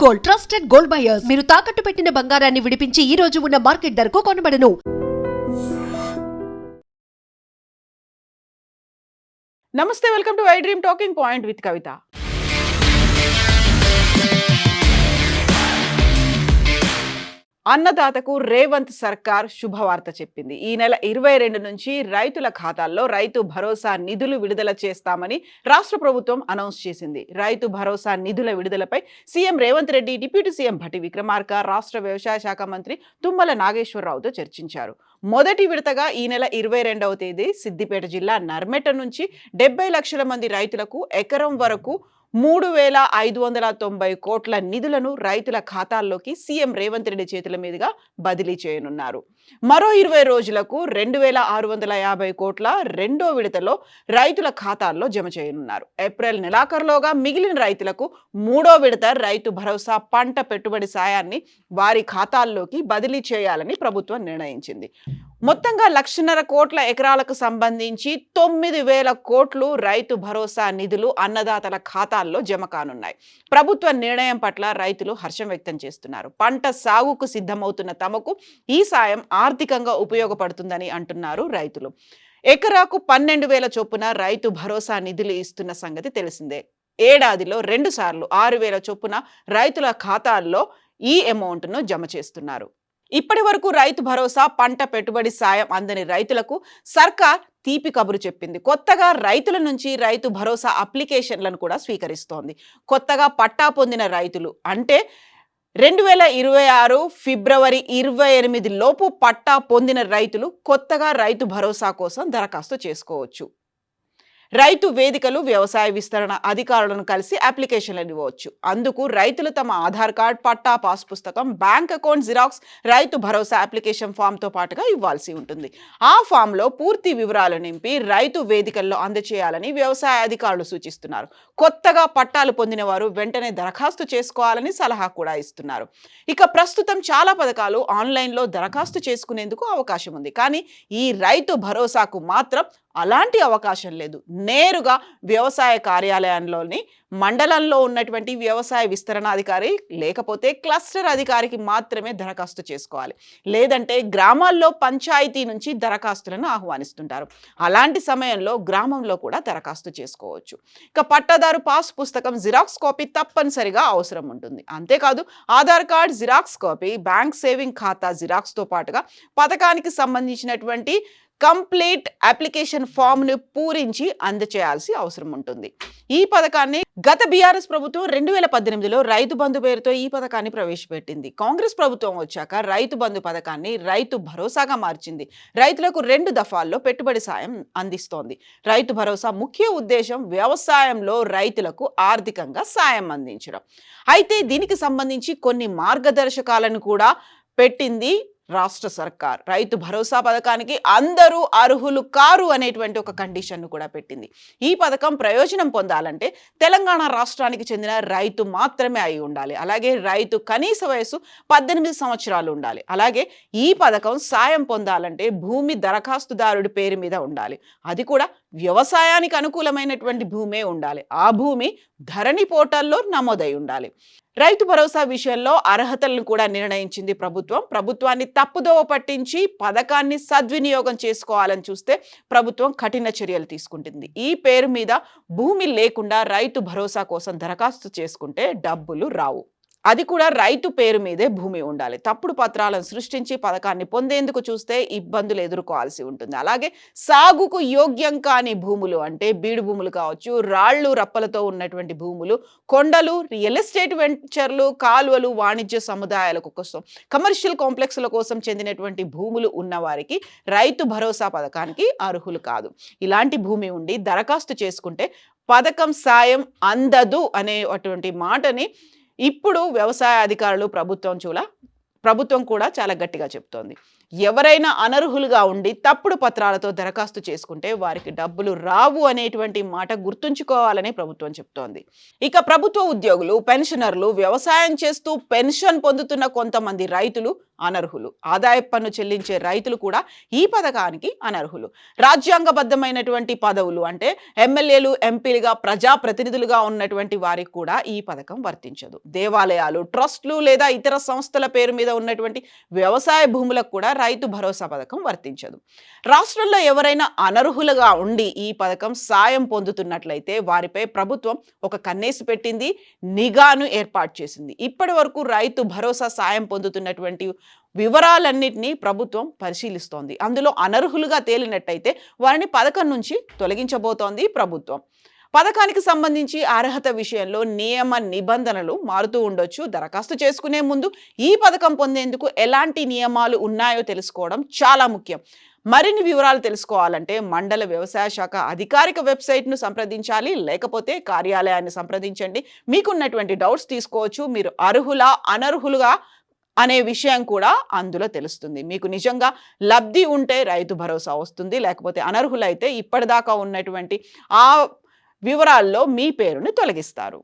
Gold, trusted gold buyers. మీరు తాకట్టు పెట్టిన బంగారాన్ని విడిపించి ఈ రోజు ఉన్న మార్కెట్ ధరకు కొనబడను. నమస్తే, welcome to I dream talking point with Kavitha. అన్నదాతకు రేవంత్ సర్కార్ శుభవార్త చెప్పింది. ఈ నెల 22 నుంచి రైతుల ఖాతాల్లో రైతు భరోసా నిధులు విడుదల చేస్తామని రాష్ట్ర ప్రభుత్వం అనౌన్స్ చేసింది. రైతు భరోసా నిధుల విడుదలపై CM Revanth Reddy, deputy CM Bhatti Vikramarka, రాష్ట్ర వ్యవసాయ శాఖ మంత్రి తుమ్మల నాగేశ్వరరావుతో చర్చించారు. మొదటి విడతగా ఈ నెల 22వ తేదీ సిద్దిపేట జిల్లా నర్మెట నుంచి 70 లక్షల మంది రైతులకు ఎకరం వరకు 3,590 కోట్ల నిధులను రైతుల ఖాతాల్లోకి సీఎం రేవంత్ రెడ్డి చేతుల మీదుగా బదిలీ చేయనున్నారు. మరో 20 రోజులకు 2,650 కోట్ల రెండో విడతలో రైతుల ఖాతాల్లో జమ చేయనున్నారు. ఏప్రిల్ నెలాఖరులోగా మిగిలిన రైతులకు మూడో విడత రైతు భరోసా పంట పెట్టుబడి సాయాన్ని వారి ఖాతాల్లోకి బదిలీ చేయాలని ప్రభుత్వం నిర్ణయించింది. మొత్తంగా 1,50,000 కోట్ల ఎకరాలకు సంబంధించి 9,000 కోట్లు రైతు భరోసా నిధులు అన్నదాతల ఖాతాల్లో జమ కానున్నాయి. ప్రభుత్వ నిర్ణయం పట్ల రైతులు హర్షం వ్యక్తం చేస్తున్నారు. పంట సాగుకు సిద్ధమవుతున్న తమకు ఈ సాయం ఆర్థికంగా ఉపయోగపడుతుందని అంటున్నారు రైతులు. ఎకరాకు 12,000 చొప్పున రైతు భరోసా నిధులు ఇస్తున్న సంగతి తెలిసిందే. ఏడాదిలో 2 సార్లు 6,000 చొప్పున రైతుల ఖాతాల్లో ఈ అమౌంట్ను జమ చేస్తున్నారు. ఇప్పటి వరకు రైతు భరోసా పంట పెట్టుబడి సాయం అందని రైతులకు సర్కార్ తీపి కబురు చెప్పింది. కొత్తగా రైతుల నుంచి రైతు భరోసా అప్లికేషన్లను కూడా స్వీకరిస్తోంది. కొత్తగా పట్టా పొందిన రైతులు అంటే 2026 ఫిబ్రవరి 28 లోపు పట్టా పొందిన రైతులు కొత్తగా రైతు భరోసా కోసం దరఖాస్తు చేసుకోవచ్చు. రైతు వేదికలు వ్యవసాయ విస్తరణ అధికారులను కలిసి అప్లికేషన్లను ఇవ్వవచ్చు. అందుకు రైతులు తమ ఆధార్ కార్డ్, పట్టా, పాస్ పుస్తకం, bank account xerox, Rythu Bharosa application ఫామ్తో పాటుగా ఇవ్వాల్సి ఉంటుంది. ఆ ఫామ్లో పూర్తి వివరాలు నింపి రైతు వేదికల్లో అందజేయాలని వ్యవసాయ అధికారులు సూచిస్తున్నారు. కొత్తగా పట్టాలు పొందిన వారు వెంటనే దరఖాస్తు చేసుకోవాలని సలహా కూడా ఇస్తున్నారు. ఇక ప్రస్తుతం చాలా పథకాలు ఆన్లైన్లో దరఖాస్తు చేసుకునేందుకు అవకాశం ఉంది. కానీ ఈ రైతు భరోసాకు మాత్రం అలాంటి అవకాశం లేదు. నేరుగా వ్యవసాయ కార్యాలయంలోని మండలంలో ఉన్నటువంటి వ్యవసాయ విస్తరణ అధికారి లేకపోతే క్లస్టర్ అధికారికి మాత్రమే దరఖాస్తు చేసుకోవాలి. లేదంటే గ్రామాల్లో పంచాయతీ నుంచి దరఖాస్తులను ఆహ్వానిస్తుంటారు. అలాంటి సమయంలో గ్రామంలో కూడా దరఖాస్తు చేసుకోవచ్చు. ఇక పట్టాదారు పాస్ పుస్తకం జిరాక్స్ కాపీ తప్పనిసరిగా అవసరం ఉంటుంది. అంతేకాదు Aadhaar card xerox copy, bank saving ఖాతా జిరాక్స్తో పాటుగా పథకానికి సంబంధించినటువంటి కంప్లీట్ అప్లికేషన్ ఫామ్ ను పూరించి అందచేయాల్సి అవసరం ఉంటుంది. ఈ పథకాన్ని గత బీఆర్ఎస్ ప్రభుత్వం 2018లో రైతు బంధు పేరుతో ఈ పథకాన్ని ప్రవేశపెట్టింది. కాంగ్రెస్ ప్రభుత్వం వచ్చాక రైతు బంధు పథకాన్ని రైతు భరోసాగా మార్చింది. రైతులకు 2 దఫాల్లో పెట్టుబడి సాయం అందిస్తోంది. రైతు భరోసా ముఖ్య ఉద్దేశం వ్యవసాయంలో రైతులకు ఆర్థికంగా సాయం అందించడం. అయితే దీనికి సంబంధించి కొన్ని మార్గదర్శకాలను కూడా పెట్టింది రాష్ట్ర సర్కార్. రైతు భరోసా పథకానికి అందరూ అర్హులు కారు అనేటువంటి ఒక కండిషన్ను కూడా పెట్టింది. ఈ పథకం ప్రయోజనం పొందాలంటే తెలంగాణ రాష్ట్రానికి చెందిన రైతు మాత్రమే అయి ఉండాలి. అలాగే రైతు కనీస వయసు 18 సంవత్సరాలు ఉండాలి. అలాగే ఈ పథకం సాయం పొందాలంటే భూమి దరఖాస్తుదారుడి పేరు మీద ఉండాలి. అది కూడా వ్యవసాయానికి అనుకూలమైనటువంటి భూమే ఉండాలి. ఆ భూమి ధరణి పోర్టల్లో నమోదై ఉండాలి. రైతు భరోసా విషయంలో అర్హతలను కూడా నిర్ణయించింది ప్రభుత్వం. ప్రభుత్వాన్ని తప్పుదోవ పట్టించి పథకాన్ని సద్వినియోగం చేసుకోవాలని చూస్తే ప్రభుత్వం కఠిన చర్యలు తీసుకుంటుంది. ఈ పేరు మీద భూమి లేకుండా రైతు భరోసా కోసం దరఖాస్తు చేసుకుంటే డబ్బులు రావు. అది కూడా రైతు పేరు మీదే భూమి ఉండాలి. తప్పుడు పత్రాలను సృష్టించి పథకాన్ని పొందేందుకు చూస్తే ఇబ్బందులు ఎదుర్కోవాల్సి ఉంటుంది. అలాగే సాగుకు యోగ్యం కాని భూములు అంటే బీడు భూములు కావచ్చు, రాళ్లు రప్పలతో ఉన్నటువంటి భూములు, కొండలు, రియల్ ఎస్టేట్ వెంచర్లు, కాలువలు, వాణిజ్య సముదాయాల కోసం, కమర్షియల్ కాంప్లెక్స్ల కోసం చెందినటువంటి భూములు ఉన్న వారికి రైతు భరోసా పథకానికి అర్హులు కాదు. ఇలాంటి భూమి ఉండి దరఖాస్తు చేసుకుంటే పథకం సాయం అందదు అనేటువంటి మాటని ఇప్పుడు వ్యవసాయ అధికారులు ప్రభుత్వం కూడా చాలా గట్టిగా చెప్తోంది. ఎవరైనా అనర్హులుగా ఉండి తప్పుడు పత్రాలతో దరఖాస్తు చేసుకుంటే వారికి డబ్బులు రావు అనేటువంటి మాట గుర్తుంచుకోవాలని ప్రభుత్వం చెప్తోంది. ఇక ప్రభుత్వ ఉద్యోగులు, పెన్షనర్లు, వ్యవసాయం చేస్తూ పెన్షన్ పొందుతున్న కొంతమంది రైతులు అనర్హులు. ఆదాయపు పన్ను చెల్లించే రైతులు కూడా ఈ పథకానికి అనర్హులు. రాజ్యాంగబద్ధమైనటువంటి పదవులు అంటే ఎమ్మెల్యేలు, ఎంపీలుగా, ప్రజాప్రతినిధులుగా ఉన్నటువంటి వారికి కూడా ఈ పథకం వర్తించదు. దేవాలయాలు, ట్రస్టులు లేదా ఇతర సంస్థల పేరు మీద ఉన్నటువంటి వ్యవసాయ భూములకు కూడా రైతు భరోసా పథకం వర్తించదు. రాష్ట్రంలో ఎవరైనా అనర్హులుగా ఉండి ఈ పథకం సాయం పొందుతున్నట్లయితే వారిపై ప్రభుత్వం ఒక కన్నేసి పెట్టింది, నిఘాను ఏర్పాటు చేసింది. ఇప్పటి వరకు రైతు భరోసా సాయం పొందుతున్నటువంటి వివరాలన్నింటినీ ప్రభుత్వం పరిశీలిస్తోంది. అందులో అనర్హులుగా తేలినట్టయితే వారిని పథకం నుంచి తొలగించబోతోంది ప్రభుత్వం. పథకానికి సంబంధించి అర్హత విషయంలో నియమ నిబంధనలు మారుతూ ఉండొచ్చు. దరఖాస్తు చేసుకునే ముందు ఈ పథకం పొందేందుకు ఎలాంటి నియమాలు ఉన్నాయో తెలుసుకోవడం చాలా ముఖ్యం. మరిన్ని వివరాలు తెలుసుకోవాలంటే మండల వ్యవసాయ శాఖ అధికారిక వెబ్సైట్ను సంప్రదించాలి, లేకపోతే కార్యాలయాన్ని సంప్రదించండి. మీకున్నటువంటి డౌట్స్ తీసుకోవచ్చు. మీరు అర్హులా అనర్హులుగా అనే విషయం కూడా అందులో తెలుస్తుంది. మీకు నిజంగా లబ్ధి ఉంటే రైతు భరోసా వస్తుంది, లేకపోతే అనర్హులైతే ఇప్పటిదాకా ఉన్నటువంటి ఆ వివరాల్లో మీ పేరుని తొలగిస్తారు.